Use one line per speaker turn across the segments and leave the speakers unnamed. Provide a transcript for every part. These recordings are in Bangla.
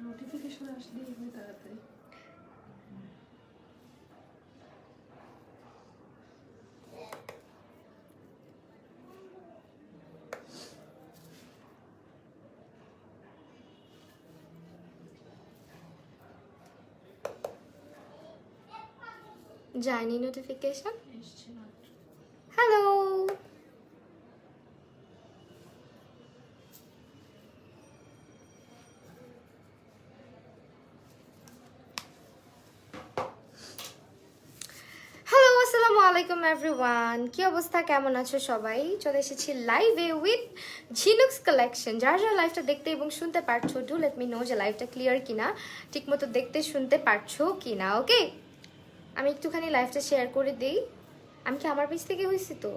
নোটিফিকেশন আসলেই হয় তাড়াতাড়ি।
যায়নি নোটিফিকেশন।
এসছে মাত্র।
হ্যালো, হ্যালো, আসসালামু আলাইকুম এভরিওয়ান। কি অবস্থা, কেমন আছো সবাই? চলে এসেছি লাইভে উইথ ঝিনুকস কালেকশন। যারা যারা লাইভটা দেখতে এবং শুনতে পারছো, ডু লেট মি নো যে লাইভটা ক্লিয়ার কিনা, ঠিকমতো দেখতে শুনতে পারছো কিনা। ওকে, আমি একটুখানি লাইভটা শেয়ার করে দিই। আমি কি আমার পেজ থেকে হয়েছি তো?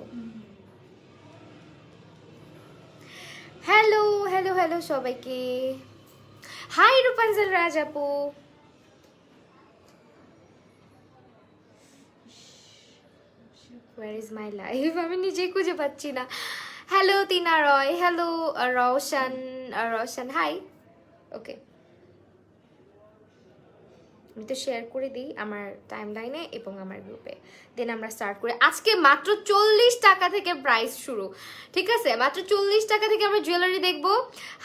হ্যালো হ্যালো হ্যালো সবাইকে। হাই রূপাঞ্জল রাজ আপু। Where is my life? আমি নিজেই খুঁজে পাচ্ছি না। হ্যালো টিনা রয়, হ্যালো রওশন, রওশন হাই। ওকে, আমি তো শেয়ার করে দিই আমার টাইমলাইনে এবং আমার গ্রুপে, দেন আমরা স্টার্ট করি। আজকে মাত্র 40 টাকা থেকে প্রাইস শুরু, ঠিক আছে? মাত্র 40 টাকা থেকে আমরা জুয়েলারি দেখবো।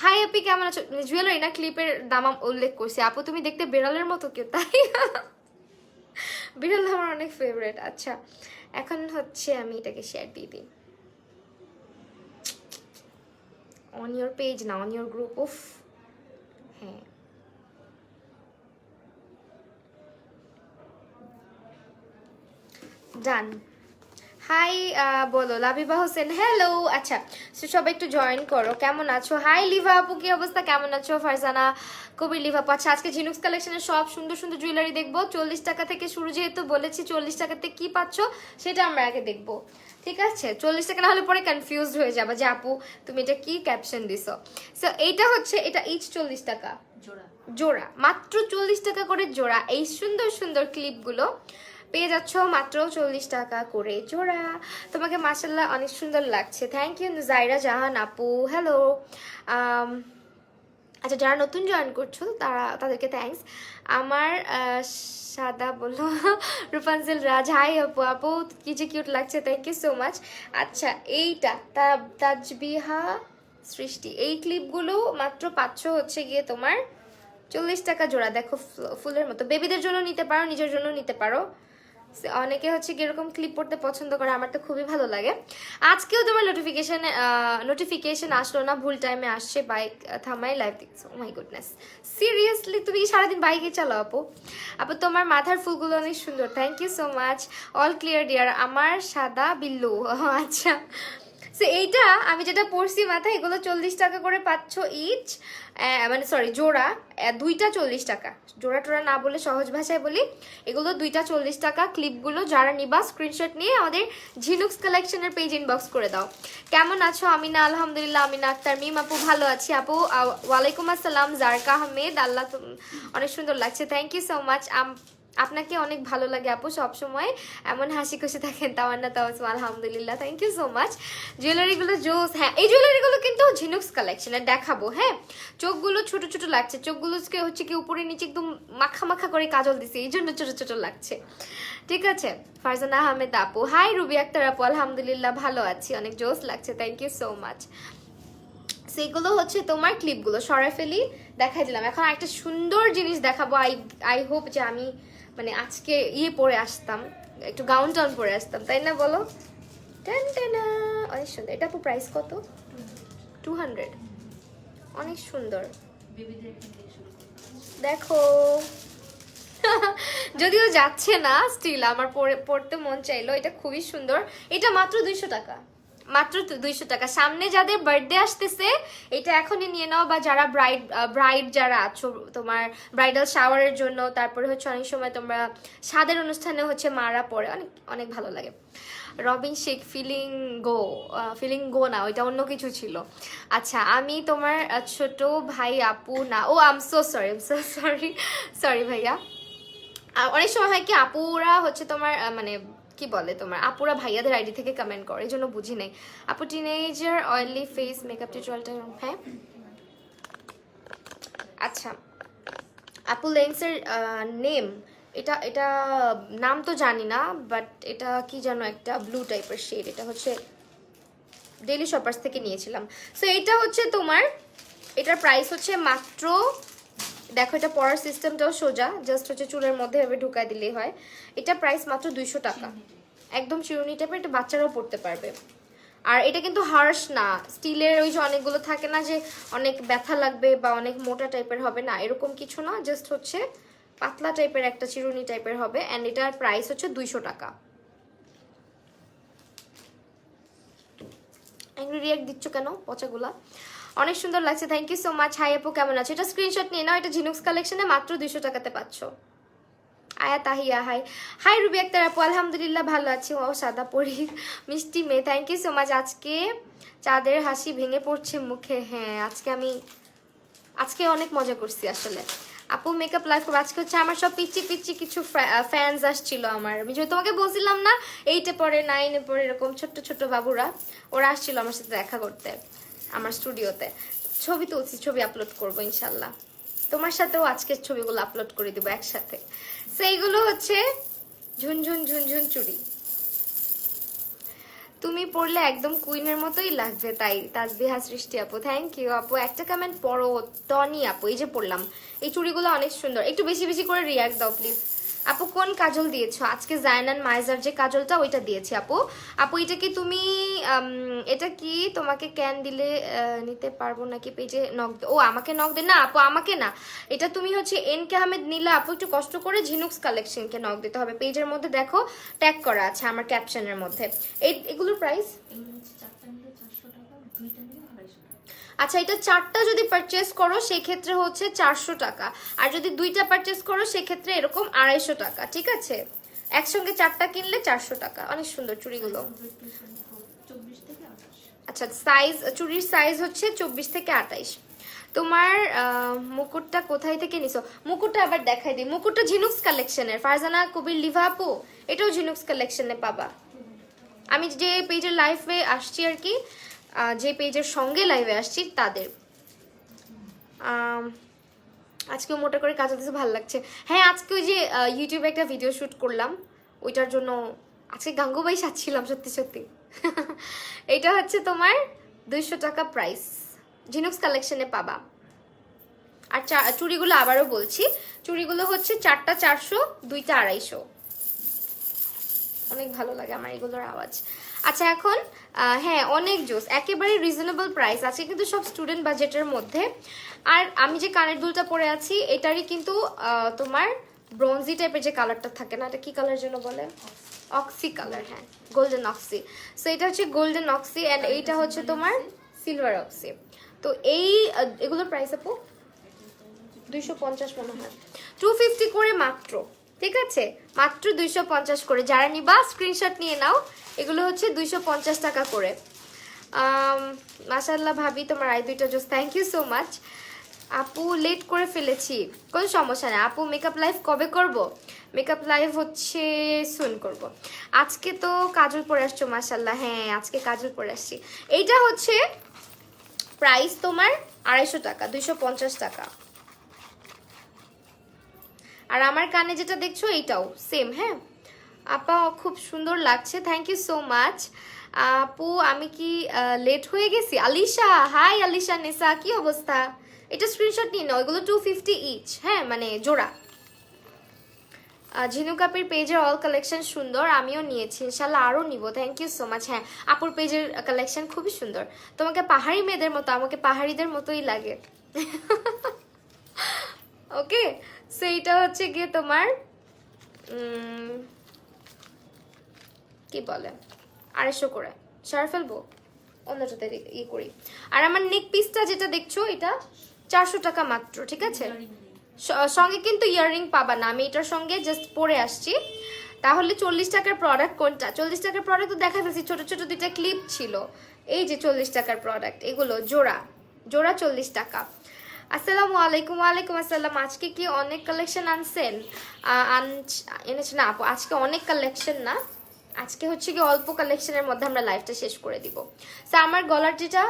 হাই আপি, কেমন আছো? জুয়েলারি না, ক্লিপের দাম উল্লেখ করছি। আপু তুমি দেখতে বেড়ালের মতো কেউ, তাই? বিড়াল আমার অনেক ফেভারিট। আচ্ছা, এখন হচ্ছে আমি এটাকে শেয়ার দিয়ে দিই অন ইয়োর পেজ না, অন ইয়োর গ্রুপ। উফ, হ্যাঁ, ডান। হাই বলো লাবিবা হোসেন, হ্যালো। আচ্ছা, সো সবাই একটু জয়েন করো। কেমন আছো? হাই লিভা আপু, কি অবস্থা, কেমন আছো? ফারজানা কবির, লিভা আপু। আচ্ছা, আজকে ঝিনুকস কালেকশনের সব সুন্দর সুন্দর জুয়েলারি দেখবো। 40 টাকা থেকে শুরু, যেহেতু বলেছি 40 টাকাতে কি পাচ্ছ সেটা আমরা আগে দেখবো, ঠিক আছে? 40 টাকা না হলে পরে কনফিউজড হয়ে যাবে যে আপু তুমি এটা কি ক্যাপশন দিছো। সো এইটা হচ্ছে, এটা ইচ 40 টাকা
জোড়া।
জোড়া, মাত্র 40 টাকা করে জোড়া। এই সুন্দর সুন্দর ক্লিপগুলো পেয়ে যাচ্ছ মাত্র 40 টাকা করে জোড়া। তোমাকে মাশাআল্লাহ অনেক সুন্দর লাগছে, থ্যাংক ইউ জাইরা জাহান আপু, হ্যালো। আচ্ছা, যারা নতুন জয়েন করছো তাদেরকে থ্যাঙ্কস। আমার সাদা বললো রূপাঞ্জল রাজ, হাই আপু। আপু কি যে কিউট লাগছে, থ্যাংক ইউ সো মাচ। আচ্ছা, এইটা তাজবিহা সৃষ্টি, এই ক্লিপগুলো মাত্র পাচ্ছ হচ্ছে গিয়ে তোমার 40 টাকা জোড়া। দেখো ফুলের মতো, বেবিদের জন্য নিতে পারো, নিজের জন্য নিতে পারো। অনেকে হচ্ছে কিরকম ক্লিপ পড়তে পছন্দ করে, আমার তো খুবই ভালো লাগে। আজকেও তোমার নোটিফিকেশন আসলো না, ভুল টাইমে আসছে। বাইক থামাই লাইভ দেখছো, ও মাই গুডনেস, সিরিয়াসলি তুমি সারাদিন বাইকে চালাও আপু? আপু তোমার মাথার ফুলগুলো অনেক সুন্দর, thank you so much. All clear dear, আমার সাদা বিল্লু। আচ্ছা, সো এইটা আমি যেটা পরছি মাথায়, এগুলো 40 টাকা করে পাচ্ছ ইচ, মানে সরি জোড়া। দুইটা 40 টাকা, জোড়া টোড়া না বলে সহজ ভাষায় বলি, এগুলো দুইটা 40 টাকা। ক্লিপগুলো যারা নিবা স্ক্রিনশট নিয়ে আমাদের ঝিনুকস কালেকশনের পেজ ইনবক্স করে দাও। কেমন আছো আমিনা? আলহামদুলিল্লাহ। আমিনা আক্তার মিম আপু, ভালো আছি আপু। ওয়ালাইকুম আসসালাম জারকা আহমেদ, আল্লাহ অনেক সুন্দর লাগছে, থ্যাংক ইউ সো মাচ। আপনাকে অনেক ভালো লাগে আপু, সবসময় এমন হাসি খুশি থাকেন। তাওয়ান্না তাওয়াসুম, আলহামদুলিল্লাহ, থ্যাংক ইউ সো মাচ। জুয়েলারিগুলো জোস। হ্যাঁ, এই জুয়েলারিগুলো কিন্তু ঝিনুকস কালেকশনে দেখাবো। হ্যাঁ, চোখগুলো ছোট ছোট লাগছে, চোখগুলোকে হচ্ছে কি উপরে নিচে একদম মাখা মাখা করে কাজল দিছে, এই জন্য ছোট ছোট লাগছে, ঠিক আছে? ফারজানা আহমেদ আপু, হাই। রুবি আক্তার আপু, আলহামদুলিল্লাহ ভালো আছি, অনেক জোস লাগছে, থ্যাংক ইউ সো মাচ। সেগুলো হচ্ছে তোমার ক্লিপগুলো সরাই ফেলি, দেখাই দিলাম। এখন একটা সুন্দর জিনিস দেখাবো। আই হোপ যে আমি মানে আজকে পরে আসতাম, একটু গাউন টাউন পরে আসতাম, তাই না বলো? অনেক সুন্দর। এটা আপু প্রাইস কত? 200। অনেক সুন্দর, দেখো। যদিও যাচ্ছে না, স্টিল আমার পড়তে মন চাইলো। এটা খুবই সুন্দর, এটা মাত্র 200 টাকা, মাত্র 200 টাকা। সামনে যাদের বার্থডে আসতেছে এটা এখনই নিয়ে নাও, বা যারা ব্রাইড যারা আছো, তোমার ব্রাইডাল শাওয়ারের জন্য, তারপরে হচ্ছে অনেক সময় তোমরা স্বাদের অনুষ্ঠানে হচ্ছে মারা পরে, অনেক অনেক ভালো লাগে। রবিন শেখ, ফিলিং গো না, ওইটা অন্য কিছু ছিল। আচ্ছা, আমি তোমার ছোট ভাই আপু না, ও আম সো সরি, সরি ভাইয়া। অনেক সময় হয় কি আপুরা হচ্ছে তোমার মানে কি বলে, তোমার আপুরা ভাইয়াদের আইডি থেকে কমেন্ট করে, এই জন্য বুঝি নাই। আপু টিনেজার অয়েলি ফেস মেকআপ টিউটোরিয়ালটা, হ্যাঁ। আচ্ছা, আপু লেন্সের নেম, এটা এটা নাম তো জানি না, বাট এটা কি যেন একটা ব্লু টাইপের শেড। এটা হচ্ছে ডেইলি শপার্স থেকে নিয়েছিলাম। সো এটা হচ্ছে তোমার, এটার প্রাইস হচ্ছে মাত্র, দেখো এটা পরার সিস্টেমটাও সোজা, জাস্ট হচ্ছে চুলের মধ্যে এভাবে ঢুকাই দিলেই হয়। এটা প্রাইস মাত্র 200 টাকা, একদম চিরুনি টাইপের, এটা বাচ্চারাও পড়তে পারবে। আর এটা কিন্তু হার্শ না, স্টিলের ওই যে অনেকগুলো থাকে না যে অনেক ব্যথা লাগবে বা অনেক মোটা টাইপের হবে, না এরকম কিছু না, জাস্ট হচ্ছে পাতলা টাইপের একটা চিরুনি টাইপের হবে। অ্যান্ড এটার প্রাইস হচ্ছে 200 টাকা। অ্যাংরি রিয়াক্ট দিচ্ছ কেন পচাগুলা? অনেক সুন্দর লাগছে, thank you so much. Hi আপু কেমন আছো? এটা স্ক্রিনশট নিয়ে নাও, এটা ঝিনুক্স কালেকশনে মাত্র 200 টাকাতে পাচ্ছ। আয়া তাহিয়া হাই, হাই রুবি আক্তার আপু, আলহামদুলিল্লাহ ভালো আছি। ও সাদা পরি মিষ্টি মেয়ে, থ্যাংক ইউ সো মাচ। আজকে চাঁদের হাসি ভেঙে পড়ছে মুখে। হ্যাঁ আজকে অনেক মজা করছি আসলে। আপু মেকআপ লাইভ করবো আজকে, হচ্ছে আমার সব পিচ্ছি পিচ্ছি কিছু ফ্যান্স আসছিল আমার। আমি যে তোমাকে বলছিলাম না 8-এ পড়ে 9-এ পড়ে এরকম ছোট্ট ছোট্ট বাবুরা, ওরা আসছিল আমার সাথে দেখা করতে আমার স্টুডিওতে। ছবি তুলছি, ছবি আপলোড করবো ইনশাল্লাহ। তোমার সাথেও আজকের ছবিগুলো আপলোড করে দিব একসাথে। সেইগুলো হচ্ছে ঝুনঝুন ঝুনঝুন চুড়ি, তুমি পড়লে একদম কুইনের মতোই লাগবে। তাই তাসবিহা সৃষ্টি আপু, থ্যাংক ইউ আপু। একটা কমেন্ট পড়ো, টনি আপু, এই যে পড়লাম, এই চুড়িগুলো অনেক সুন্দর, একটু বেশি বেশি করে রিয়াক্ট দাও প্লিজ। আপু কোন কাজল দিয়েছো আজকে? জায়নান মাইজার যে কাজলটা ওইটা দিয়েছি আপু। আপু এটা কি তুমি এটা কি তোমাকে ক্যান দিলে নিতে পারবো নাকি? পেজে নক, ও আমাকে নক দে না আপু, আমাকে না, এটা তুমি হচ্ছে এন কে আহমেদ নিলা আপু, একটু কষ্ট করে ঝিনুক্স কালেকশনকে নক দিতে হবে। পেজের মধ্যে দেখো ট্যাগ করা আছে আমার ক্যাপশনের মধ্যে। এগুলোর প্রাইস, আচ্ছা এটা 4টা যদি পারচেস করো সেক্ষেত্রে হচ্ছে 400 টাকা, আর যদি 2টা পারচেস করো সেক্ষেত্রে এরকম 250 টাকা, ঠিক আছে? একসঙ্গে 4টা কিনলে 400 টাকা। অনেক সুন্দর চুড়িগুলো। আচ্ছা সাইজ, চুড়ির সাইজ হচ্ছে 24 থেকে 28। তোমার মুকুটটা কোথায় থেকে নিছো? মুকুটটা আবার দেখাই দিই, মুকুটটা ঝিনুক্স কালেকশনের, ফারজানা কবির লিভা আপু, এটাও ঝিনুক্স কালেকশনে পাবা। আমি যে পেজের লাইভে আসছি আর কি, যে পেজের সঙ্গে লাইভে আসছি তাদের। আজকেও মোটা করে কাজ দিতে ভালো লাগছে। হ্যাঁ আজকে ওই যে ইউটিউবে একটা ভিডিও শুট করলাম, ওইটার জন্য আজকে গাঙ্গুবাই সাজছিলাম সত্যি সত্যি। এটা হচ্ছে তোমার 200 টাকা প্রাইস, ঝিনুক্স কালেকশনে পাবা। আর চুড়িগুলো আবারও বলছি, চুড়িগুলো হচ্ছে 4টা 400, 2টা 250। অনেক ভালো লাগে আমার এগুলোর আওয়াজ। আচ্ছা এখন হ্যাঁ অনেক জোস, একেবারে রিজনেবল প্রাইস আছে কিন্তু সব স্টুডেন্ট বাজেটের মধ্যে। আর আমি যে কানের দুলটা পরে আছি এটারই কিন্তু তোমার ব্রোঞ্জি টাইপের যে কালারটা থাকে না, এটা কি কালার যেন বলে, অক্সি কালার, হ্যাঁ গোল্ডেন অক্সি। সো এটা হচ্ছে গোল্ডেন অক্সি অ্যান্ড এইটা হচ্ছে তোমার সিলভার অক্সি। তো এগুলোর প্রাইস আপু 250 মনে হয়, 250 করে মাত্র, ঠিক আছে? মাত্র 250 করে। যারা নিবা স্ক্রিনশট নিয়ে নাও, এগুলো হচ্ছে 250 টাকা করে। মাশাআল্লাহ ভাবি তোমার আই দুইটা জোস, থ্যাংক ইউ সো মাচ আপু। লেট করে ফেলেছি, কোনো সমস্যা নেই আপু। মেকআপ লাইভ কবে করব? মেকআপ লাইভ হচ্ছে সুন করব। আজকে তো কাজল পরে আসছো মাশাআল্লাহ, হ্যাঁ আজকে কাজল পরে আসছি। এইটা হচ্ছে প্রাইস তোমার 250 টাকা, 250 টাকা। আর আমার কানে যেটা দেখছো এইটাও সেম। হ্যাঁ আপা খুব সুন্দর লাগছে, থ্যাংক ইউ সো মাচ আপু। আমি কি লেট হয়ে গেছি? আলিশা হাই, আলিশা নেসা কি অবস্থা? এটা স্ক্রিনশট নিয়ে নাও, এগুলো 250 ইচ, হ্যাঁ মানে জোড়া। ঝিনুক আপির পেজের অল কালেকশন সুন্দর, আমিও নিয়েছি, ইনশাল্লাহ আরও নিব, থ্যাংক ইউ সো মাচ। হ্যাঁ আপুর পেজের কালেকশন খুবই সুন্দর, তোমাকে পাহাড়ি মেয়েদের মতো, আমাকে পাহাড়িদের মতোই লাগে। ওকে সো এইটা হচ্ছে গিয়ে তোমার কি বলে 250 করে। সারা ফেলবো অন্যটাতে ইয়ে করি। আর আমার নেক পিসটা যেটা দেখছো এটা 400 টাকা মাত্র, ঠিক আছে? সঙ্গে কিন্তু ইয়াররিং পাবা না, আমি এটার সঙ্গে জাস্ট পরে আসছি। তাহলে 40 টাকার প্রোডাক্ট কোনটা? 40 টাকার প্রোডাক্ট তো দেখা যাচ্ছে, ছোট ছোট 2টা ক্লিপ ছিল। এই যে 40 টাকার প্রোডাক্ট, এগুলো জোড়া জোড়া 40 টাকা। আসসালামু আলাইকুম। ওয়ালাইকুম আসসালাম। আজকে কি অনেক কালেকশন আনছেন? এনেছে না আপু, আজকে অনেক কালেকশন না, আজকে হচ্ছে কি অল্প কালেকশনের মধ্যে আমরা লাইভটা শেষ করে দিব। তো আমার গলার যেটা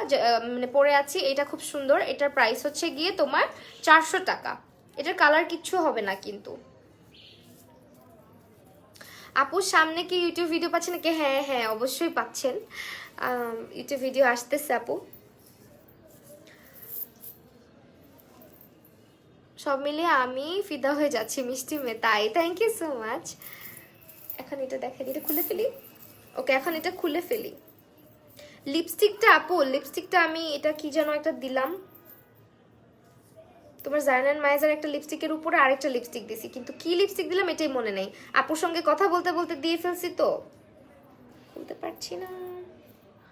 মানে পরে আছি এটা খুব সুন্দর, এটার প্রাইস হচ্ছে গিয়ে তোমার 400 টাকা। এটার কালার কিচ্ছু হবে না কিন্তু। আপুর সামনে কি ইউটিউব ভিডিও পাচ্ছেন নাকি? হ্যাঁ হ্যাঁ অবশ্যই পাচ্ছেন, ইউটিউব ভিডিও আসতেছে আপু। সব মিলিয়ে আমি ফিদা হয়ে যাচ্ছি মিষ্টি মেয়ে, তাই থ্যাংক ইউ সো মাচ। এখন এটা দেখাই, এটা খুলে ফেলি। ওকে এখন এটা খুলে ফেলি। লিপস্টিকটা আপু, লিপস্টিকটা আমি এটা কি যেন একটা দিলাম তোমার জার্নান মাইজার একটা লিপস্টিকের উপরে আরেকটা লিপস্টিক দিছি, কিন্তু কি লিপস্টিক দিলাম এটাই মনে নেই। আপুর সঙ্গে কথা বলতে বলতে দিয়ে ফেলছি তো বলতে পারছি না।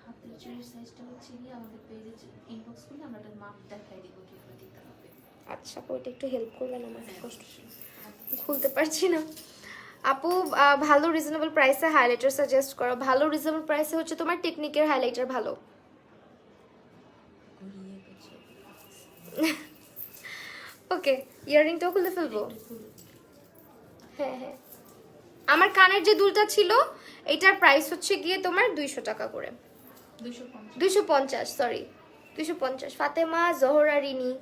হাতের চুড়ির সাইজটা হচ্ছে গিয়ে আমাদের পেজে ইনবক্স করলে আমরা একটা মাপ দেখাই দিব কিভাবে দিতে হবে।
আচ্ছা আপু এটা একটু হেল্প করবেন আমাকে, কষ্ট খুলতে পারছি না। আপু ভালো রিজনেবল প্রাইসে হাইলাইটার সাজেস্ট করো। ভালো রিজনেবল প্রাইসে হচ্ছে তোমার টেকনিকের হাইলাইটার ভালো।
ঘুরিয়ে পেঁচে
ওকে ইয়াররিংটাও খুলে ফেলবো। হ্যাঁ হ্যাঁ আমার কানের যে দুলটা ছিল এটার প্রাইস হচ্ছে গিয়ে তোমার 200 টাকা করে, 250 sorry 250। Fatema Zohra Rini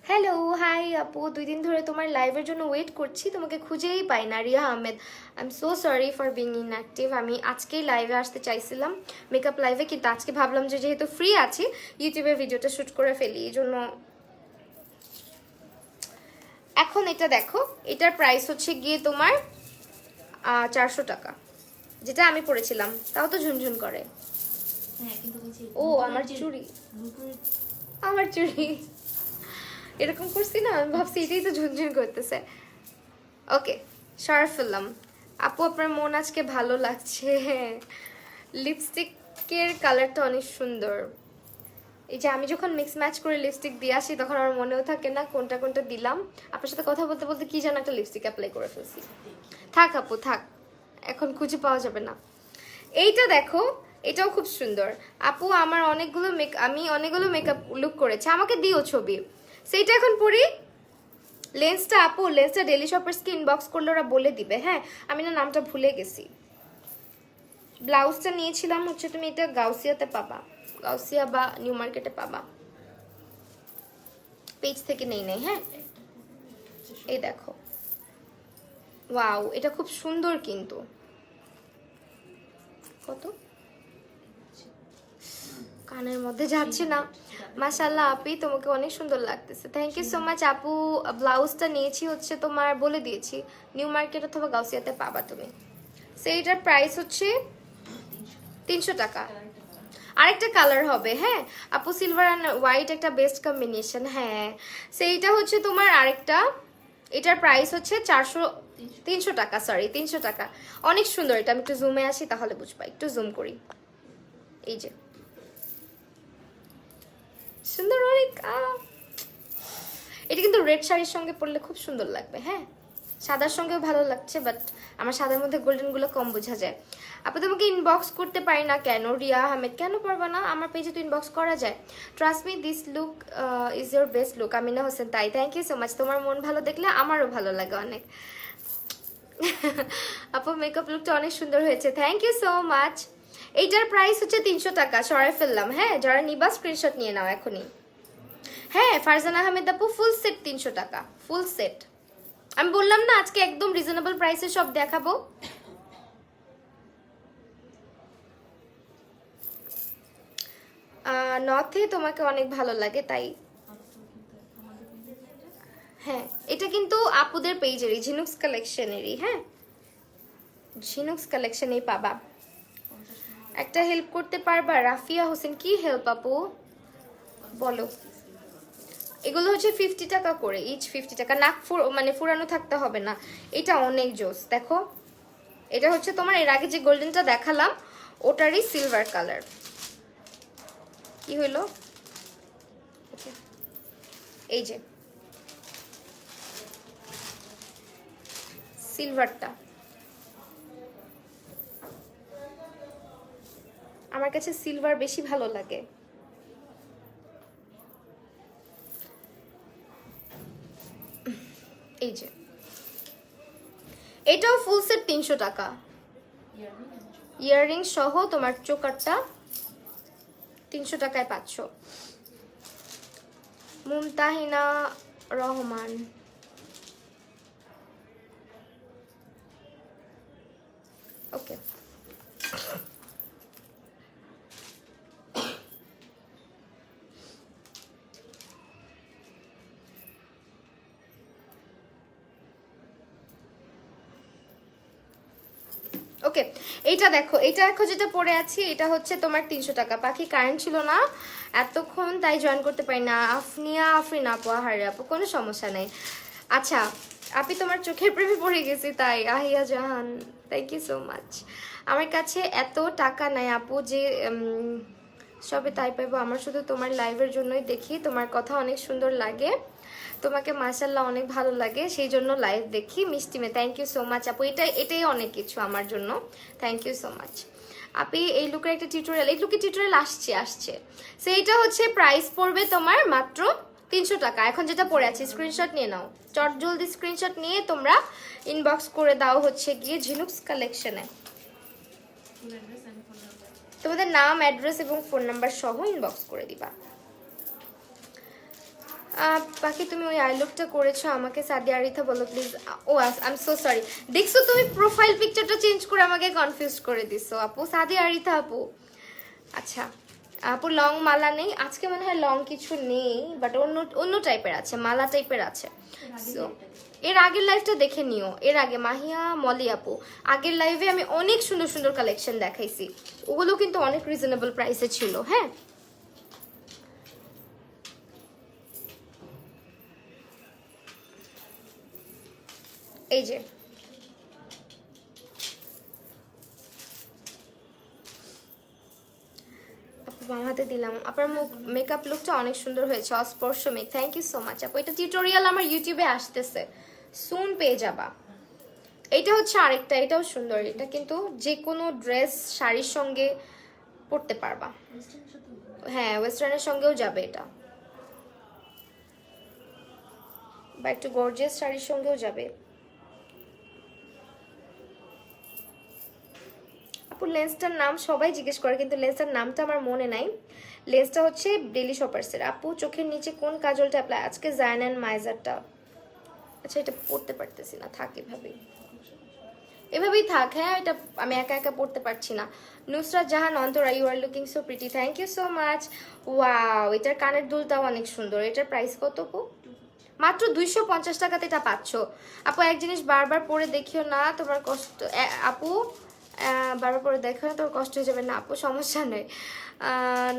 hello hi আপু, 2 দিন ধরে তোমার লাইভের জন্য ওয়েট করছি, তোমাকে খুঁজেই পাই না। Riya Ahmed I am so sorry for being inactive. আমি আজকেই লাইভে আসতে চাইছিলাম মেকআপ লাইভে, কিন্তু আজকে ভাবলাম যে যেহেতু ফ্রি আছি ইউটিউবে ভিডিওটা শ্যুট করে ফেলি, এই জন্য। এখন এটা দেখো, এটার প্রাইস হচ্ছে গিয়ে তোমার 400 টাকা, যেটা আমি পরেছিলাম, তাও তো ঝুনঝুন করে।
হ্যাঁ কিন্তু বলছি
ও আমার চুড়ি,
রূপের
আমার চুড়ি এরকম করছি না, আমি ভাবছি এটাই তো ঝুনঝুন করতেছে। ওকে সরাই ফেললাম। আপু আপনার মন আজকে ভালো লাগছে, লিপস্টিকের কালারটা অনেক সুন্দর। এই যে আমি যখন মিক্স ম্যাচ করে লিপস্টিক দিয়ে আসি তখন আমার মনেও থাকে না কোনটা কোনটা দিলাম। আপনার সাথে কথা বলতে বলতে কি যেন একটা লিপস্টিক অ্যাপ্লাই করে ফেলছি। থাক আপু থাক, এখন খুঁজে পাওয়া যাবে না। এইটা দেখো, এটাও খুব সুন্দর। আপু আমার আমি অনেকগুলো মেকআপ লুক করেছি, আমাকে দিও ছবি, সেইটা এখন পরি। লেন্সটা আপু, লেন্সটা ডেলি শপার্সকে ইনবক্স করলে ওরা বলে দিবে। হ্যাঁ আমি না নামটা ভুলে গেছি। ব্লাউজটা নিয়েছিলাম হচ্ছে, তুমি এটা গাউসিয়াতে পাবা, গাউসিয়া বা নিউ মার্কেটে পাবা, পেজ থেকে নেই নাই। হ্যাঁ এই দেখো, ওয়াও এটা খুব সুন্দর কিন্তু। কত কানের মধ্যে যাচ্ছে না। মাশাআল্লাহ আপি তোমাকে অনেক সুন্দর লাগতেছে, থ্যাংক ইউ সো মাচ আপু। ব্লাউজটা নিয়েছি হচ্ছে তোমার বলে দিয়েছি নিউ মার্কেট অথবা গাউসিয়াতে পাবা তুমি। সেইটার প্রাইস হচ্ছে 300 টাকা। আরেকটা কালার হবে। হ্যাঁ আপু সিলভার অ্যান্ড হোয়াইট একটা বেস্ট কম্বিনেশন। হ্যাঁ সেইটা হচ্ছে তোমার আরেকটা, এটার প্রাইস হচ্ছে 300 টাকা, সরি 300 টাকা। অনেক সুন্দর এটা, আমি একটু জুমে আসি তাহলে বুঝবা, একটু জুম করি। এই যে সুন্দর অনেক। এটা কিন্তু রেড শাড়ির সঙ্গে পরলে খুব সুন্দর লাগবে। হ্যাঁ সাদার সঙ্গেও ভালো লাগছে, বাট আমার সাদার মধ্যে গোল্ডেন গুলো কম বোঝা যায়। আপনি তোমাকে ইনবক্স করতে পারি না কেন? রিয়া আহমেদ কেন পারবা না, আমার পেজে তো ইনবক্স করা যায়। Trust me this look is your best look. Amina Hossain তাই, থ্যাংক ইউ সো মাচ। তোমার মন ভালো দেখলে আমারও ভালো লাগে অনেক। আপু মেকআপ লুকটা অনেক সুন্দর হয়েছে, থ্যাংক ইউ সো মাচ। এইটার প্রাইস হচ্ছে 300 টাকা, সরাই ফেললাম। হ্যাঁ যারা নিবা স্ক্রিনশট নিয়ে নাও এখনই। হ্যাঁ ফারজান আহমেদ আপু ফুল সেট 300 টাকা, ফুল সেট। আমি বললাম না আজকে একদম রিজনেবল প্রাইসে সব দেখাবো। নথে তোমাকে অনেক ভালো লাগে তাই। হ্যাঁ এটা কিন্তু আপুদের পেজেরই, ঝিনুক্স কালেকশনেরই। হ্যাঁ ঝিনুক্স কালেকশনেই পাবা। একটা হেল্প করতে পারবা? রাফিয়া হোসেন কি হেল্প আপু বলো। এগুলো হচ্ছে 50 টাকা করে, ইচ 50 টাকা। নাক মানে ফুরানো থাকতে হবে না। এটা অনেক জোস। দেখো এটা হচ্ছে তোমার এর আগে যে গোল্ডেনটা দেখালাম ওটারই সিলভার কালার। কি হইলো, এই যে সিলভারটা আমার কাছে সিলভার বেশি ভালো লাগে। এই যে এটাও ফুল সেট 300 টাকা, ইয়াররিং সহ তোমার চোকারটা 300 টাকায় পাচ্ছ। মুমতাহিনা রহমান ওকে, ওকে। এইটা দেখো, যেটা পরে আছি এটা হচ্ছে তোমার 300 টাকা। পাখি কারেন্ট ছিল না এতক্ষণ, তাই জয়েন করতে পারি না। আফরিন আপু, আহারে আপু, কোনো সমস্যা নেই। আচ্ছা আপনি তোমার চোখের প্রেমে পড়ে গেছি তাই। আহিয়া জাহান, থ্যাংক ইউ সো মাচ। আমার কাছে এত টাকা নাই আপু যে সবে তাই পাইবো। আমার শুধু তোমার লাইভের জন্যই দেখি, তোমার কথা অনেক সুন্দর লাগে, তোমাকে মাশাআল্লাহ অনেক ভালো লাগে, সেই জন্য লাইভ দেখি। মিষ্টি মে, থ্যাংক ইউ সো মাচ আপু, এটাই অনেক কিছু আমার জন্য, থ্যাংক ইউ সো মাচ। আপনি এই লুকের একটা টিউটোরিয়াল, এই লুকের টিউটোরিয়াল আসছে সেইটা হচ্ছে প্রাইস পড়বে তোমার মাত্র 300 টাকা। এখন যেটা পরে আছে স্ক্রিনশট নিয়ে নাও, চট জলদি স্ক্রিনশট নিয়ে তোমরা ইনবক্স করে দাও হচ্ছে গিয়ে ঝিনুকস কালেকশনে। তোমাদের নাম, অ্যাড্রেস এবং ফোন নাম্বার সহ ইনবক্স করে দিবা। বাকি তুমি ওই আই লুকটা করেছো আমাকে, সাদিয়া আরিথা বলো please. Oh I am so sorry, দেখছো তুমি প্রোফাইল পিকচারটা চেঞ্জ করে আমাকে কনফিউজ করে দিছো আপু। সাদিয়া আরিথা আপু, আচ্ছা আপু লং মালা নেই আজকে, মনে হয় লং কিছু নেই, বাট অন্য টাইপের আছে, মালা টাইপের আছে। সো এর আগের লাইভটা দেখে নিও, এর আগে মাহিয়া মলি আপু আগের লাইভে আমি অনেক সুন্দর সুন্দর কালেকশন দেখাইছি, ওগুলো কিন্তু অনেক রিজনেবল প্রাইসে ছিল। হ্যাঁ এই যে বাম হাতে দিলাম। আপনার মেকআপ লুকটা অনেক সুন্দর হয়েছে, অস্পর্শ মেক, থ্যাংক ইউ সো মাচ আপু। এটা টিউটোরিয়াল আমার ইউটিউবে আসতেছে, সুন পেয়ে যাবা। এটা হচ্ছে আরেকটা, এটাও সুন্দর, এটা কিন্তু যে কোনো ড্রেস শাড়ির সঙ্গে পরতে পারবা। হ্যাঁ ওয়েস্টার্নের সঙ্গেও যাবে এটা, বা একটু গর্জিয়াস শাড়ির সঙ্গেও যাবে। আপু লেন্সটার নাম সবাই জিজ্ঞেস করে, কিন্তু লেন্সটার নামটা আমার মনে নাই। লেন্সটা হচ্ছে ডেলি শপার্সের। আপু চোখের নিচে কোন কাজলটা অ্যাপ্লাই? আজকে জায়ন অ্যান্ড মাইজারটা। আচ্ছা এটা পড়তে পারতেছি না, থাক এভাবেই থাক। হ্যাঁ এটা আমি একা একা পড়তে পারছি না। Nusrat Jahan Antara, you are looking so pretty, thank you so much. Wow এটার কানের দুলটাও অনেক সুন্দর। এটার প্রাইস কত আপু? মাত্র 250 টাকাতে এটা পাচ্ছ আপু। এক জিনিস বারবার পরে দেখিও না, তোমার কষ্ট আপু, বারবার পরে দেখো না, তোর কষ্ট হয়ে যাবে না আপু, সমস্যা নেই।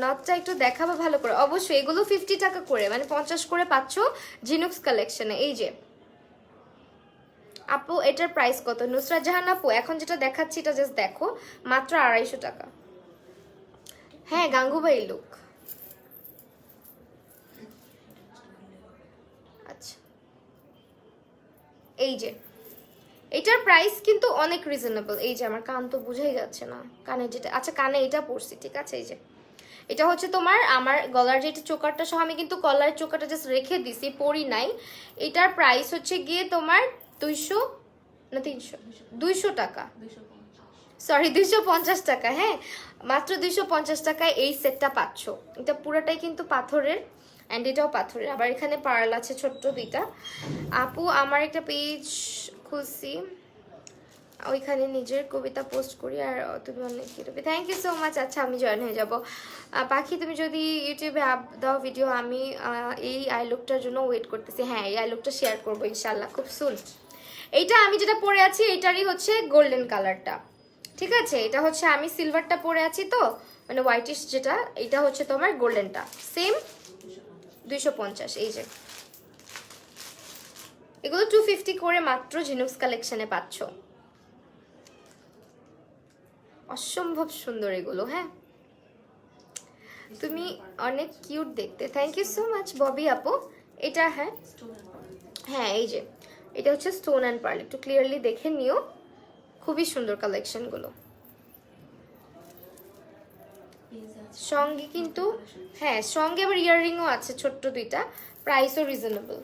নটটা একটু দেখাবো ভালো করে। অবশ্যই এগুলো 50 টাকা করে, মানে 50 করে পাচ্ছ জিনুক্স কালেকশনে। এই যে আপু এটার প্রাইস কত? নুসরাত জাহান আপু এখন যেটা দেখাচ্ছি এটা জাস্ট দেখো, মাত্র 250 টাকা। হ্যাঁ গাঙ্গুবাই লুক। আচ্ছা এই যে এটার প্রাইস কিন্তু অনেক রিজনেবল। এই যে আমার কান তো বুঝাই যাচ্ছে না, কানে যেটা, আচ্ছা কানে এটা পরছি ঠিক আছে। এই যে এটা হচ্ছে তোমার আমার গলার যেটা চোকারটা সহ, আমি কিন্তু গলার চোকারটা জাস্ট রেখে দিছি, পরি নাই। এটার প্রাইস হচ্ছে গিয়ে তোমার 200 না 300, 200 টাকা, সরি 250 টাকা। হ্যাঁ মাত্র 250 টাকায় এই সেটটা পাচ্ছ। এটা পুরোটাই কিন্তু পাথরের, অ্যান্ড এটাও পাথরের, আবার এখানে পার্ল আছে ছোট্ট দুইটা। আপু আমার একটা পেজ খুলছি, ওইখানে নিজের কবিতা পোস্ট করি, আর তুমি অনেক কিরবি, থ্যাংক ইউ সো মাচ। আচ্ছা আমি জয়েন হয়ে যাব। পাখি তুমি যদি ইউটিউবে আপ দাও ভিডিও, আমি এই আই লুকটার জন্য ওয়েট করতেছি। হ্যাঁ এই আই লুকটা শেয়ার করবো ইনশাল্লাহ খুব সুন। এইটা আমি যেটা পরে আছি এটারই হচ্ছে গোল্ডেন কালারটা, ঠিক আছে। এটা হচ্ছে আমি সিলভারটা পরে আছি তো, মানে হোয়াইটিশ যেটা, এটা হচ্ছে তোমার গোল্ডেনটা, সেম 250। এই যে এগুলো 250 করে মাত্র ঝিনুক্স কালেকশনে পাচ্ছ, অসম্ভব সুন্দর এগুলো। হ্যাঁ তুমি অনেক কিউট দেখতে, thank you so much Bobby আপু। এটা হ্যাঁ হ্যাঁ এই যে এটা হচ্ছে স্টোন অ্যান্ড পার্ল, একটু ক্লিয়ারলি দেখে নিও, খুবই সুন্দর কালেকশনগুলো। সঙ্গে কিন্তু হ্যাঁ সঙ্গে আবার ইয়াররিংও আছে ছোট্ট দুইটা, প্রাইসও রিজনেবল।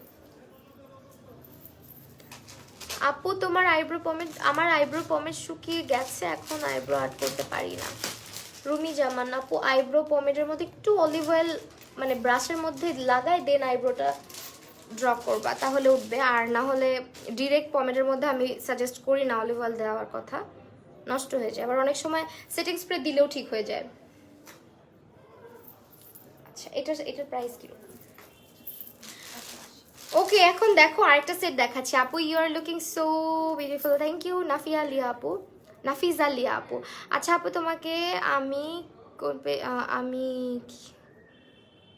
আপু তোমার আইব্রো পমেড, আমার আইব্রো পমেড শুকিয়ে গেছে, এখন আইব্রো আর্ট করতে পারি না। রুমি জামান আপু আইব্রো পমেডের মধ্যে একটু অলিভ অয়েল মানে ব্রাশের মধ্যে লাগায় দেন আইব্রোটা ড্র করবা, তাহলে উঠবে। আর না হলে ডিরেক্ট পমেডের মধ্যে আমি সাজেস্ট করি না অলিভ অয়েল দেওয়ার কথা, নষ্ট হয়ে যায়, আবার অনেক সময় সেটিং স্প্রে দিলেও ঠিক হয়ে যায়। আচ্ছা এটার প্রাইস কি? ওকে, এখন দেখো আরেকটা সেট দেখাচ্ছি আপু। You are looking so beautiful, thank you Nafia Lia আপু, নাফিজা লিয়া আপু। আচ্ছা আপু তোমাকে আমি আমি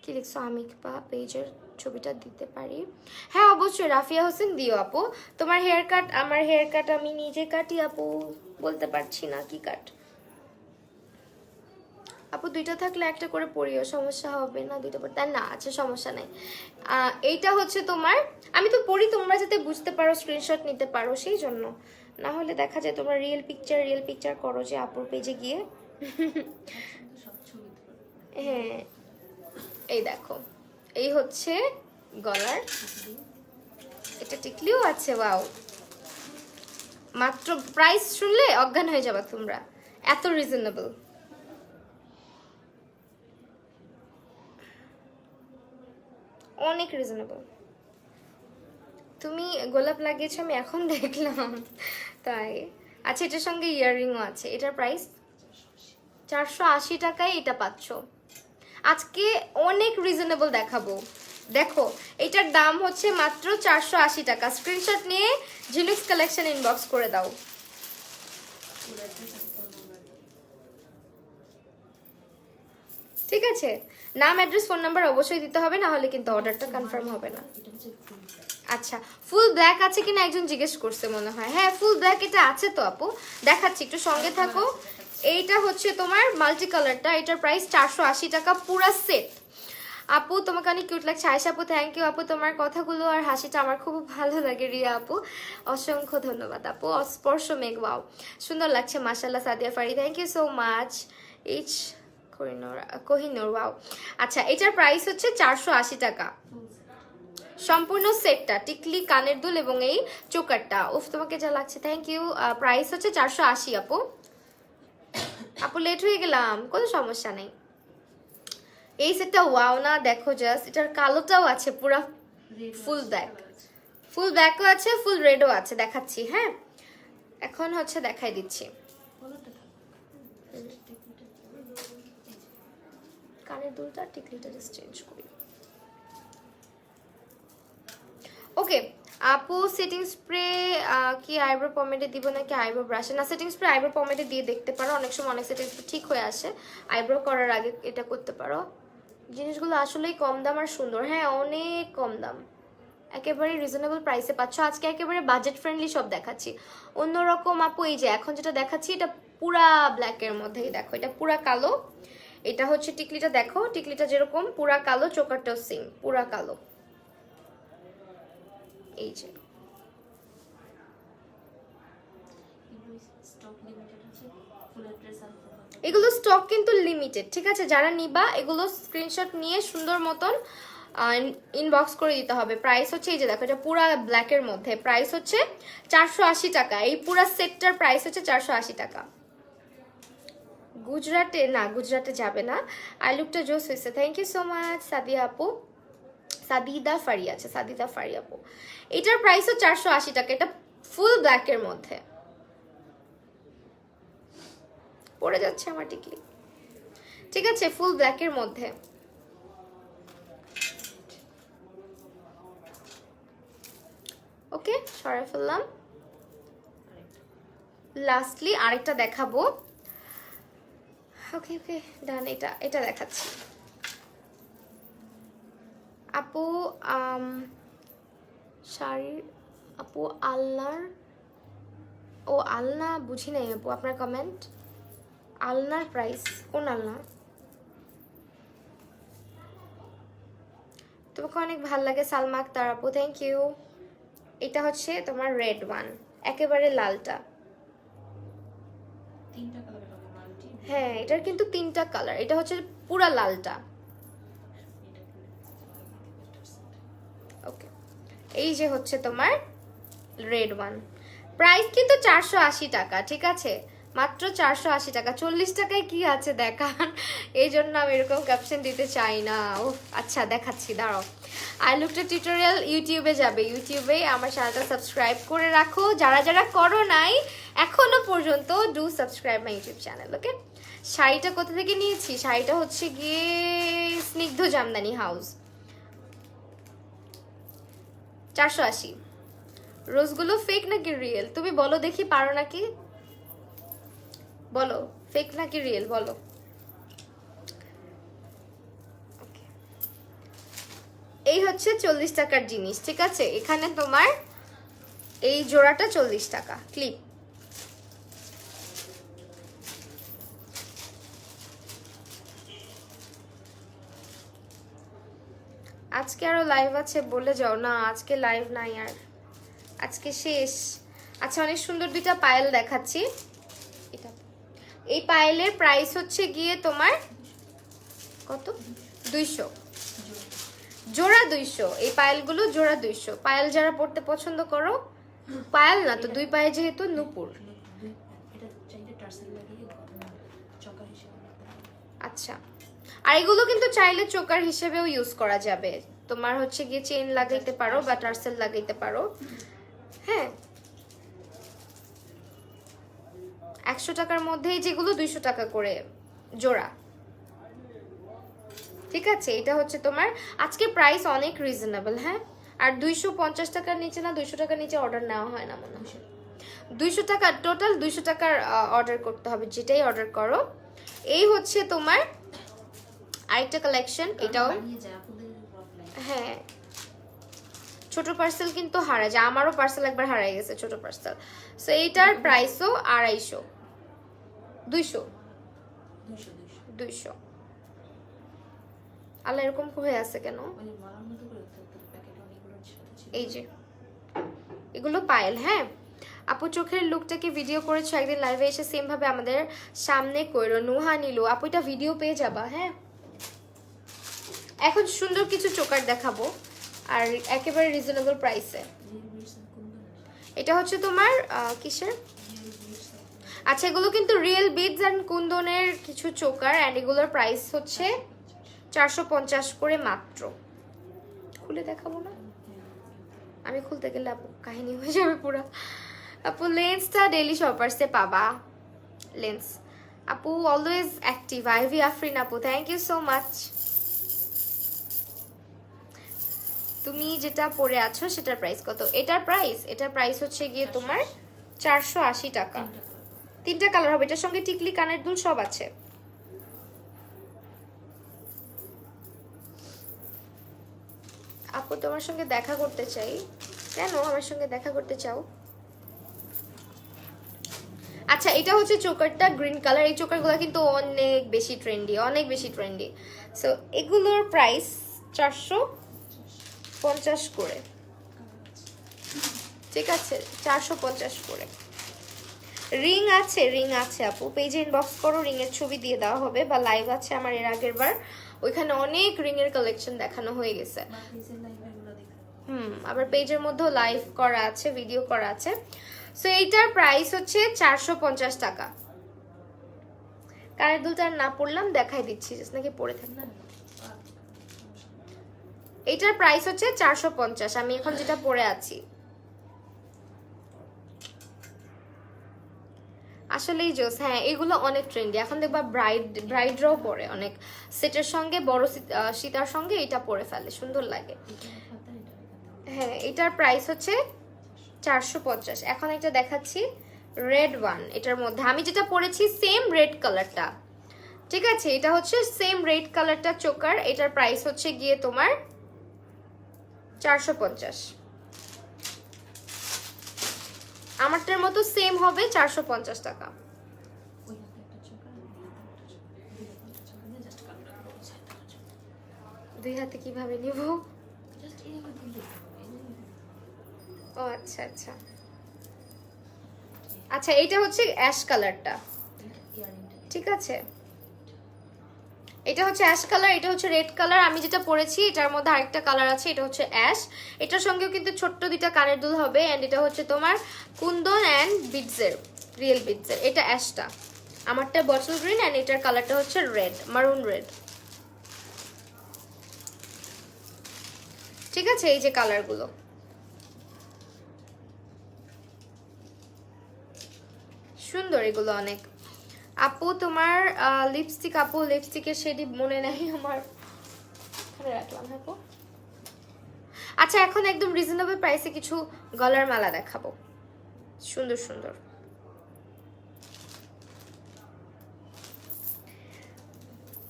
কি লিখছো, আমি বা পেজের ছবিটা দিতে পারি? হ্যাঁ অবশ্যই রাফিয়া হোসেন দিও আপু। তোমার হেয়ার কাট, আমার হেয়ার কাট আমি নিজে কাটি আপু, বলতে পারছি না কি কাট। আপু দুইটা থাকলে একটা করে পরিও, সমস্যা হবে না? দুইটা পরে তাই না? আচ্ছা সমস্যা নাই। এইটা হচ্ছে তোমার, আমি তো পড়ি তোমরা যাতে বুঝতে পারো, স্ক্রিনশট নিতে পারো সেই জন্য, না হলে দেখা যায় তোমরা রিয়েল পিকচার করো যে আপুর পেজে গিয়ে।
সব ছবি তুলে
হ্যাঁ এই দেখো, এই হচ্ছে গলার, এটা টিকলিও আছে, ওয়াও। মাত্র প্রাইস শুনলে অজ্ঞান হয়ে যাবে তোমরা, এত রিজনেবল। অনেক রিজনেবল। তুমি গোলাপ লাগিয়েছো আমি এখন দেখলাম তাই। আচ্ছা এটার সঙ্গে ইয়াররিংও আছে, এটার প্রাইস 480 টাকায় এটা পাচ্ছ। আজকে অনেক রিজনেবল দেখাবো, দেখো এটার দাম হচ্ছে মাত্র 480 টাকা। স্ক্রিনশট নিয়ে জিনুক্স কালেকশন ইনবক্স করে দাও।
ফুল অ্যাড্রেস আর ফোন নাম্বার।
ঠিক আছে, নাম অ্যাড্রেস ফোন নাম্বার অবশ্যই দিতে হবে, না হলে কিন্তু অর্ডারটা কনফার্ম হবে না।
এটা হচ্ছে ফুল ব্ল্যাক।
আচ্ছা ফুল ব্ল্যাক আছে কিনা একজন জিজ্ঞেস করছে মনে হয়। হ্যাঁ ফুল ব্ল্যাক এটা আছে তো আপু, দেখাচ্ছি একটু সঙ্গে থাকো। এইটা হচ্ছে তোমার মাল্টি কালারটা, এটার প্রাইস 480 টাকা পুরা সেট। আপু তোমাকে অনেক কিউট লাগছে। আয়েশা আপু থ্যাংক ইউ আপু, তোমার কথাগুলো আর হাসিটা আমার খুব ভালো লাগে। রিয়া আপু অসংখ্য ধন্যবাদ আপু। অস্পর্শ মেঘ ওয়াও সুন্দর লাগছে মাশাআল্লাহ। Sadia Fari thank you so much. H Kohinoor wow. আচ্ছা এটার প্রাইস হচ্ছে 480 টাকা সম্পূর্ণ সেটটা, টিকলি কানের দুল এবং এই চোকারটা। উফ তোমাকে যা লাগছে, থ্যাংক ইউ। প্রাইস হচ্ছে 480 আপু। আপু লেট হয়ে গেলাম, কোনো সমস্যা নেই। এই সেটটা ওয়াও না, দেখো জাস্ট, এটার কালোটাও আছে পুরা ফুল ব্ল্যাক, ফুল ব্ল্যাকও আছে, ফুল রেডও আছে, দেখাচ্ছি। হ্যাঁ এখন হচ্ছে দেখাই দিচ্ছি।
বলতে থাক।
কানের দুলটা টিকলিটা জাস্ট চেঞ্জ করি। ওকে আপু সেটিং স্প্রে কি আইব্রো পমেডে দিব নাকি আইব্রো ব্রাশে? না সেটিং স্প্রে আইব্রো পমেডে দিয়ে দেখতে পারো, অনেক সময় অনেক সেটিং স্প্রে ঠিক হয়ে আসে, আইব্রো করার আগে এটা করতে পারো। জিনিসগুলো আসলেই কম দাম আর সুন্দর। হ্যাঁ অনেক কম দাম, একেবারে রিজনেবল প্রাইসে পাচ্ছ। আজকে একেবারে বাজেট ফ্রেন্ডলি সব দেখাচ্ছি। অন্যরকম আপু এই যে এখন যেটা দেখাচ্ছি এটা পুরা ব্ল্যাকের মধ্যেই, দেখো এটা পুরা কালো। এটা হচ্ছে টিকলিটা, দেখো টিকলিটা যেরকম পুরা কালো, চোকারটাও সেম পুরা কালো। এই যে
স্টক লিমিটেড আছে, ফুল অ্যাড্রেস আর ফোন নাম্বার।
এগুলো স্টক কিন্তু লিমিটেড, ঠিক আছে? যারা নিবা এগুলো স্ক্রিনশট নিয়ে সুন্দর মতন ইনবক্স করে দিতে হবে। প্রাইস হচ্ছে এই যে দেখো এটা পুরা ব্ল্যাকের মধ্যে, প্রাইস হচ্ছে 480 টাকা। এই পুরা সেটটার প্রাইস হচ্ছে 480 টাকা। গুজরাটে না, গুজরাটে যাবে না। আই লুকটা জোস হয়েছে, thank you so much Sadia আপু। সাদিদা ফারি আছে, সাদিদা ফারি আপু। এটার প্রাইস হচ্ছে 480 টাকা, এটা ফুল ব্ল্যাকের মধ্যে। পড়ে যাচ্ছে আমার টিকলি, ঠিক আছে? ফুল ব্ল্যাকের মধ্যে। ওকে সরাই ফেললাম। লাস্টলি আরেকটা দেখাবো। ওকে ওকে ডান, এটা দেখাচ্ছি আপু। শাড়ির আপু আলনার, ও আলনা বুঝি নাই আপু আপনার কমেন্ট। আলনার প্রাইস কোন আলনা? তোমাকে অনেক ভাল লাগে সালমা আক্তার আপু, থ্যাংক ইউ। এটা হচ্ছে তোমার রেড ওয়ান, একেবারে লালটা।
তিনটা কালার হবে মাল্টি।
হ্যাঁ এটার কিন্তু তিনটা কালার, এটা হচ্ছে পুরা লালটা। ওকে এই যে হচ্ছে তোমার রেড ওয়ান, প্রাইস কিন্তু 480 টাকা, ঠিক আছে? মাত্র 480 টাকা। 40 টাকায় কি আছে দেখান, এই জন্য আমি এরকম ক্যাপশন দিতে চাই না। ও আচ্ছা দেখাচ্ছি, দাঁড়াও। আই লুকটা টিউটোরিয়াল ইউটিউবে যাবে, ইউটিউবে আমার চ্যানেলটা সাবস্ক্রাইব করে রাখো, যারা যারা করো নাই এখনো পর্যন্ত, do subscribe my YouTube channel, okay. শাড়িটা কোথা থেকে নিয়েছি? শাড়িটা হচ্ছে গিয়ে স্নিগ্ধ জামদানি হাউস, 480। রোজগুলো ফেক নাকি রিয়েল? তুমি বলো দেখি, পারো নাকি বলো, ফেক নাকি রিয়েল বলো। Okay. এই হচ্ছে 40 টাকার জিনিস, ঠিক আছে। এখানে তোমার এই জোড়াটা 40 টাকা ক্লিপ। আজকে আরো লাইভ আছে বলে যাও না, আজকে লাইভ নাই আর, আজকে শেষ। আচ্ছা অনেক সুন্দর দুইটা পায়েল দেখাচ্ছি। এটা এই পায়েলের প্রাইস হচ্ছে গিয়ে তোমার কত? 200 জোড়া, 200। এই পায়েলগুলো জোড়া 200। পায়েল যারা পড়তে পছন্দ করো, পায়েল না তো দুই পায়ে যেহেতু নুপুর। আচ্ছা, আর এগুলো কিন্তু চাইলে চোকার হিসেবেও ইউজ করা যাবে। তোমার হচ্ছে গিয়ে চেইন লাগাইতে পারো বা টার্সেল লাগাইতে পারো। হ্যাঁ, 100 টাকার মধ্যেই যেগুলো 200 টাকা করে জোড়া, ঠিক আছে। এটা হচ্ছে তোমার আজকে প্রাইস অনেক রিজনেবল। হ্যাঁ, আর 250 টাকার নিচে না, 200 টাকার নিচে অর্ডার নেওয়া হয় না মনে হয়। 200 টাকা টোটাল, 200 টাকার অর্ডার করতে হবে, যেটাই অর্ডার করো। এই হচ্ছে তোমার আরেকটা কালেকশন, এটাও হ্যাঁ ছোট পার্সেল কিন্তু হারা যায়, আমারও পার্সেল একবার হারাই গেছে ছোট পার্সেল। সো এইটার প্রাইসও 250, 200। আল্লাহ এরকম হয়ে আছে কেন? এই যে এগুলো পায়েল। হ্যাঁ আপু, চোখের লুকটাকে ভিডিও করেছো একদিন লাইভে এসে, সেম ভাবে আমাদের সামনে কইরো। নুহা নিলো আপু, এটা ভিডিও পেয়ে যাবা। হ্যাঁ, এখন সুন্দর কিছু চোকার দেখাবো আর একেবারে রিজনেবল প্রাইসে। এটা হচ্ছে তোমার কিসের? আচ্ছা, এগুলো কিন্তু রিয়েল বিডস এন্ড কুন্দনের কিছু চোকার, এন্ড এগুলোর প্রাইস হচ্ছে 450 করে মাত্র। খুলে দেখাবো না, আমি খুলতে গেলে আপু কাহিনী হয়ে যাবে পুরা। আপু লেন্সটা ডেইলি শপার্সে পাবা। লেন্স আপু অলওয়েজ অ্যাক্টিভ। আইভি আফরিন আপু, থ্যাংক ইউ সো মাচ। তুমি যেটা পরে আছো সেটার প্রাইস কত? এটার প্রাইস হচ্ছে গিয়ে তোমার 480 টাকা। 3টা কালার হবে, এটার সঙ্গে টিকলি কানের দুল সব আছে। আপু তোমার সঙ্গে দেখা করতে চাই। কেন আমার সঙ্গে দেখা করতে চাও? আচ্ছা, এটা হচ্ছে চোকারটা গ্রিন কালার। এই চোকারগুলো কিন্তু অনেক বেশি ট্রেন্ডি, অনেক বেশি ট্রেন্ডি। সো এগুলোর প্রাইস 450 করে, ঠিক আছে, 450 করে। রিং আছে আপু, পেজে ইনবক্স করো, রিং এর ছবি দিয়ে দেওয়া হবে, বা লাইভ আছে আমার এর আগের বার, ওইখানে অনেক রিং এর কালেকশন দেখানো হয়ে গেছে। আবার পেজের মধ্যেও লাইভ করা আছে, ভিডিও করা আছে। সো এইটার প্রাইস হচ্ছে 450 টাকা। কানের দুলটা না পড়লাম, দেখাই দিচ্ছি নাকি পরে থাক না। এইটার প্রাইস হচ্ছে 450, আমি এখন যেটা পরে আছি। আসলেই জোস। হ্যাঁ, এগুলো অনেক ট্রেন্ডি এখন, দেখবা ব্রাইডরাও পরে, অনেক সেটের সঙ্গে, বড় সীতার সঙ্গে এটা পরে ফেলে, সুন্দর লাগে। হ্যাঁ, এটার প্রাইস হচ্ছে 450। এখন একটা দেখাচ্ছি রেড ওয়ান, এটার মধ্যে আমি যেটা পরেছি সেম রেড কালারটা, ঠিক আছে। এটা হচ্ছে সেম রেড কালারটা চোকার, এটার প্রাইস হচ্ছে গিয়ে তোমার 450। আমারটার মতো সেম হবে 450 টাকা। দুই হাতে কিভাবে নিব? ও আচ্ছা আচ্ছা আচ্ছা, এটা হচ্ছে অ্যাশ কালারটা, ঠিক আছে। এটা হচ্ছে অ্যাশ কালার, এটা হচ্ছে রেড কালার। আমি যেটা পরেছি এটার মধ্যে আরেকটা কালার আছে, এটা হচ্ছে অ্যাশ। এটার সঙ্গেও কিন্তু ছোট্ট দুইটা কানের দুল হবে, এন্ড এটা হচ্ছে তোমার কুন্দন এন্ড বিডসের রিয়েল বিটসের। এটা অ্যাশটা, আমারটা বটল গ্রিন অ্যান্ড এটার কালারটা হচ্ছে রেড, মারুন রেড। ঠিক আছে, এই যে কালারগুলো, সুন্দর এগুলো অনেক। আপু তোমার লিপস্টিক, আপু লিপস্টিকের শেডই মনে নাই আমার, এখানে রাখলাম। হ্যাঁ আপু। আচ্ছা, এখন একদম রিজনেবল প্রাইসে কিছু গলার মালা দেখাবো, সুন্দর সুন্দর।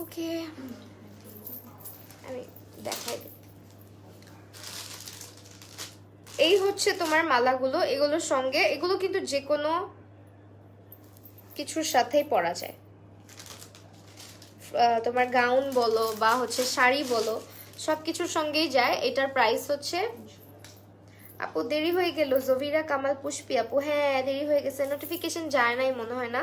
ওকে, আমি দেখাই দিই। এই হচ্ছে তোমার মালাগুলো, এগুলোর সঙ্গে, এগুলো কিন্তু যে কোনো কিছুর সাথেই পরা যায়, তোমার গাউন বলো বা হচ্ছে শাড়ি বলো, সবকিছুর সঙ্গেই যায়। এটার প্রাইস হচ্ছে, আপু দেরি হয়ে গেল, জভিরা কামাল পুষ্পি আপু, হ্যাঁ দেরি হয়ে গেছে, নোটিফিকেশন যায় নাই মনে হয় না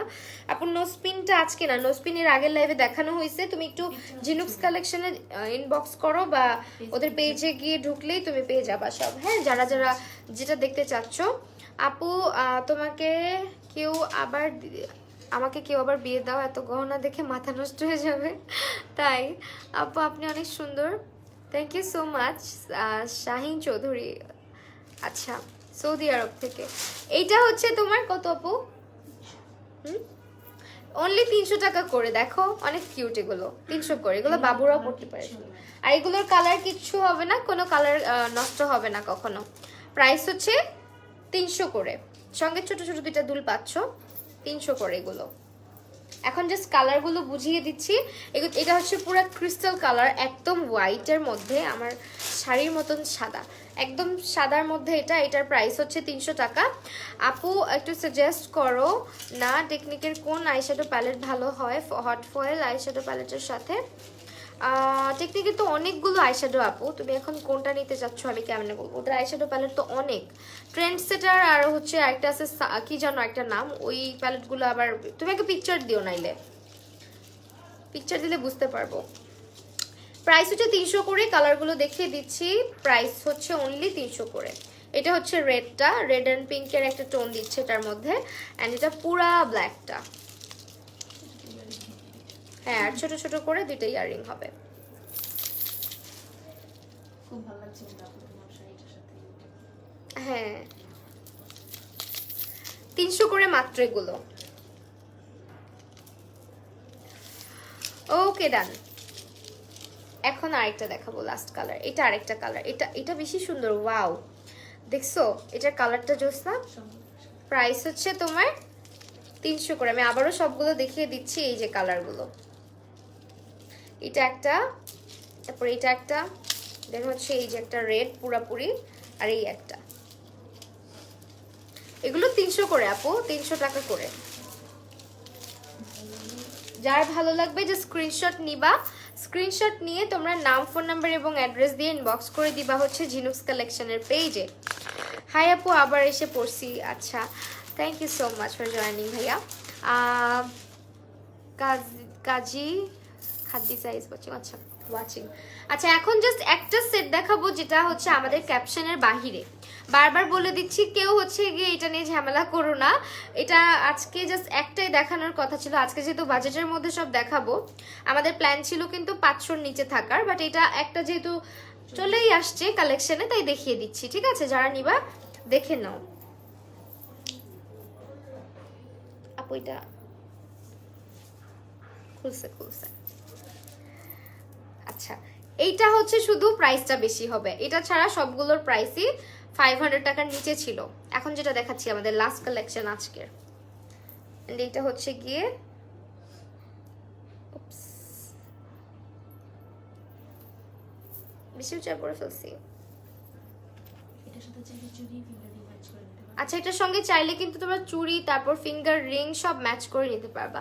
আপু। নোস্পিনটা আজকে না, নোস্পিনের আগের লাইভে দেখানো হয়েছে, তুমি একটু জিনুক্স কালেকশনে ইনবক্স করো বা ওদের পেজে গিয়ে ঢুকলেই তুমি পেয়ে যাবা সব। হ্যাঁ, যারা যারা যেটা দেখতে চাচ্ছ। আপু তোমাকে কেউ আবার আমাকে কেউ আবার বিয়ে দাও, এত গহনা দেখে মাথা নষ্ট হয়ে যাবে। তাই আপু আপনি অনেক সুন্দর, thank you so much. Shahin Chowdhury, আচ্ছা সৌদি আরব থেকে। এইটা হচ্ছে তোমার কত আপু? অনলি 300 টাকা করে, দেখো অনেক কিউট এগুলো, 300 করে, এগুলো বাবুরাও পড়তে পারে। আর এগুলোর কালার কিচ্ছু হবে না, কোনো কালার নষ্ট হবে না কখনো। প্রাইস হচ্ছে 300 করে, সঙ্গে ছোট ছোট দুইটা দুল পাচ্ছ, 300 করে এগুলো। এখন জাস্ট কালারগুলো বুঝিয়ে দিচ্ছি। এটা হচ্ছে পুরো ক্রিস্টাল কালার, একদম হোয়াইটের মধ্যে, আমার শাড়ির মতন সাদা, একদম সাদার মধ্যে এটা। এটার প্রাইস হচ্ছে 300 টাকা। আপু একটু সাজেস্ট করো না টেকনিকের কোন আইশ্যাডো প্যালেট ভালো হয় হট ফয়েল আইশ্যাডো প্যালেটের সাথে। টেকনিকের তো অনেকগুলো আইশ্যাডো আপু, তুমি এখন কোনটা নিতে চাচ্ছ আমি কেমনে বলবো, ওদের আইশ্যাডো প্যালেট তো অনেক। ট্রেন্ড সেটার আর হচ্ছে একটা আছে কি জানো একটা নাম, ওই প্যালেটগুলো আবার তুমি একটা পিকচার দিও, নাইলে পিকচার দিলে বুঝতে পারবো। প্রাইস হচ্ছে 300 করে, কালারগুলো দেখিয়ে দিচ্ছি, প্রাইস হচ্ছে অনলি 300 করে। এটা হচ্ছে রেডটা, রেড অ্যান্ড পিঙ্কের একটা টোন দিচ্ছে এটার মধ্যে, অ্যান্ড এটা পুরা ব্ল্যাকটা। হ্যাঁ, আর ছোট ছোট করে দুইটা ইয়াররিং হবে।
খুব ভালো লাগছে কিন্তু আপু তোমার শাড়িটার সাথে।
হ্যাঁ, 300 করে মাত্র এগুলো। ওকে ডান। এখন আরেকটা দেখাবো, লাস্ট কালার। এটা আরেকটা কালার, এটা বেশি সুন্দর, ওয়াও দেখছো এটার কালারটা জোসনা। প্রাইস হচ্ছে তোমার 300 করে। আমি আবারও সবগুলো দেখিয়ে দিচ্ছি, এই যে কালারগুলো, এটা একটা, তারপর এটা একটা, দেন হচ্ছে এই যে একটা রেড পুরাপুরি, আর এই একটা। এগুলো 300 করে আপু, 300 টাকা করে। যার ভালো লাগবে যে স্ক্রিনশট নিবা, স্ক্রিনশট নিয়ে তোমরা নাম, ফোন নাম্বার এবং অ্যাড্রেস দিয়ে ইনবক্স করে দিবা হচ্ছে ঝিনুক্স কালেকশনের পেজে। হাই আপু, আবার এসে পড়ছি। আচ্ছা, thank you so much for joining ভাইয়া। কাজী খাদ্দি সাইজ ওয়াচিং, আচ্ছা ওয়াচিং। আচ্ছা, এখন জাস্ট একটা সেট দেখাবো যেটা হচ্ছে আমাদের ক্যাপশনের বাহিরে। বারবার বলে দিচ্ছি, কেউ হচ্ছে গিয়ে এটা নিয়ে ঝামেলা করো না, এটা আজকে জাস্ট একটাই দেখানোর কথা ছিল। আজকে যেহেতু বাজেটের মধ্যে সব দেখাবো, আমাদের প্ল্যান ছিল কিন্তু 500-র নিচে থাকার, বাট এটা একটা যেহেতু চলেই আসছে কালেকশনে, তাই দেখিয়ে দিচ্ছি। ঠিক আছে, যারা নিবা দেখে নাও। আপু এটা খুলছে খুলছে। আচ্ছা, এইটা হচ্ছে শুধু প্রাইসটা বেশি হবে, এটা ছাড়া সবগুলোর প্রাইসই 500 টাকার নিচে ছিল। এখন যেটা দেখাচ্ছি আমাদের লাস্ট কালেকশন আজকের, এইটা হচ্ছে গিয়ে বেশি উঁচা করে ফেলছি। আচ্ছা, এটার সঙ্গে চাইলে কিন্তু তোমরা চুড়ি, তারপর ফিঙ্গার রিং সব ম্যাচ করে নিতে পারবা।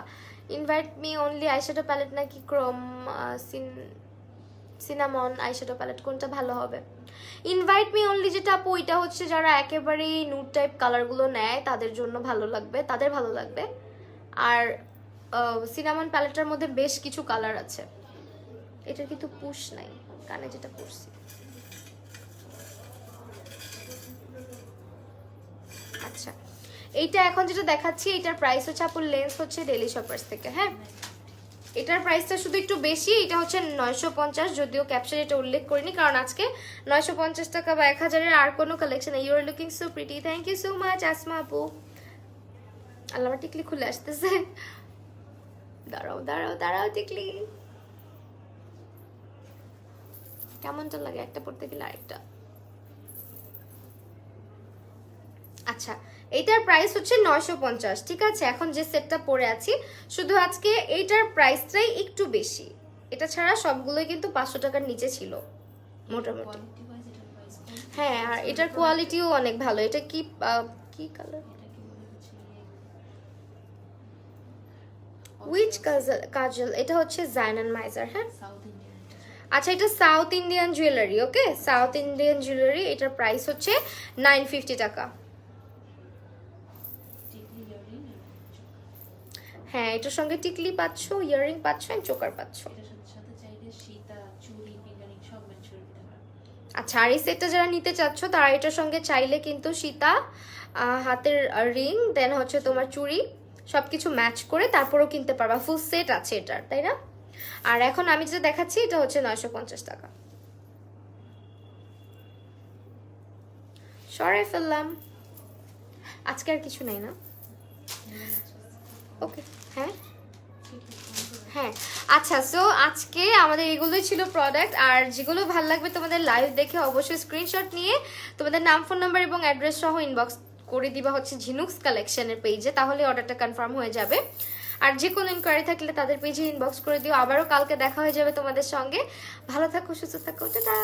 Invite me only eyeshadow palette নাকি ক্রোম সিনামন আইশ্যাডো প্যালেট, কোনটা ভালো হবে? ইনভাইট মি অনলি যেটা আপু, ওইটা হচ্ছে যারা একেবারেই নুড টাইপ কালারগুলো নেয় তাদের জন্য ভালো লাগবে, তাদের ভালো লাগবে। আর সিনামন প্যালেটটার মধ্যে বেশ কিছু কালার আছে। এটার কিন্তু পুশ নাই, কানে যেটা পরছি। আচ্ছা, এইটা এখন যেটা দেখাচ্ছি এটার প্রাইস হচ্ছে আপুর লেন্স হচ্ছে ডেইলি শপার্স থেকে, হ্যাঁ এটার প্রাইসটা শুধু একটু বেশি, এটা হচ্ছে 950, যদিও ক্যাপশন এটা উল্লেখ করিনি কারণ আজকে 950 টাকা বা 1000-এর আর কোনো collection. You are looking so pretty, thank you so much Asma আপু। আল্লাহ আমার টিকলি খুলে আসতেছে, দাঁড়াও দাঁড়াও দাঁড়াও টিকলি, কেমনটা লাগে একটা পড়তে গেলে আরেকটা। আচ্ছা এইটার প্রাইস হচ্ছে 950, ঠিক আছে। এখন যে সেটটা পরে আছি শুধু আজকে এইটার প্রাইসটাই একটু বেশি, এটা ছাড়া সবগুলোই কিন্তু 500 টাকার নিচে ছিল মোটামুটি।
কোয়ালিটি ওয়াইজ এটার প্রাইস কম।
হ্যাঁ আর এটার কোয়ালিটিও অনেক ভালো। এটা কি কি কালার,
এটা কি বলে হচ্ছে
উইচ কাজল, এটা হচ্ছে জাইনান মাইজার, হ্যাঁ
সাউথ ইন্ডিয়ান।
আচ্ছা এটা সাউথ ইন্ডিয়ান জুয়েলারি, ওকে সাউথ ইন্ডিয়ান জুয়েলারি, এটার প্রাইস হচ্ছে 950 টাকা।
টিকলি ইয়ারিং
হ্যাঁ এটার সঙ্গে টিকলি পাচ্ছ, ইয়াররিং পাচ্ছ এন্ড চোকার পাচ্ছ।
এটার সাথে সাথে চাইলে সীতা চুড়ি ফিঙ্গারিং সব ম্যাচ করে দিতে পারবে।
আচ্ছা আর এই সেটটা যারা নিতে চাচ্ছ তারা এটার সঙ্গে চাইলে কিন্তু সীতা, হাতের রিং, দেন হচ্ছে তোমার চুড়ি সবকিছু ম্যাচ করে তারপরেও কিনতে পারবা, ফুল সেট আছে এটার, তাই না। আর এখন আমি যেটা দেখাচ্ছি এটা হচ্ছে 950 টাকা। সরাই ফেললাম, আজকে আর কিছু নাই না, ওকে হ্যাঁ হ্যাঁ। আচ্ছা সো আজকে আমাদের এগুলোই ছিল প্রোডাক্ট, আর যেগুলো ভালো লাগবে তোমাদের লাইভ দেখে অবশ্যই স্ক্রিনশট নিয়ে তোমাদের নাম ফোন নাম্বার এবং অ্যাড্রেস সহ ইনবক্স করে দিবা হচ্ছে ঝিনুক্স কালেকশনের পেজে, তাহলে অর্ডারটা কনফার্ম হয়ে যাবে। আর যে কোনো ইনকোয়ারি থাকলে তাদের পেজে ইনবক্স করে দিও। আবারও কালকে দেখা হয়ে যাবে তোমাদের সঙ্গে। ভালো থাকো, সুস্থ থাকো, টাটা।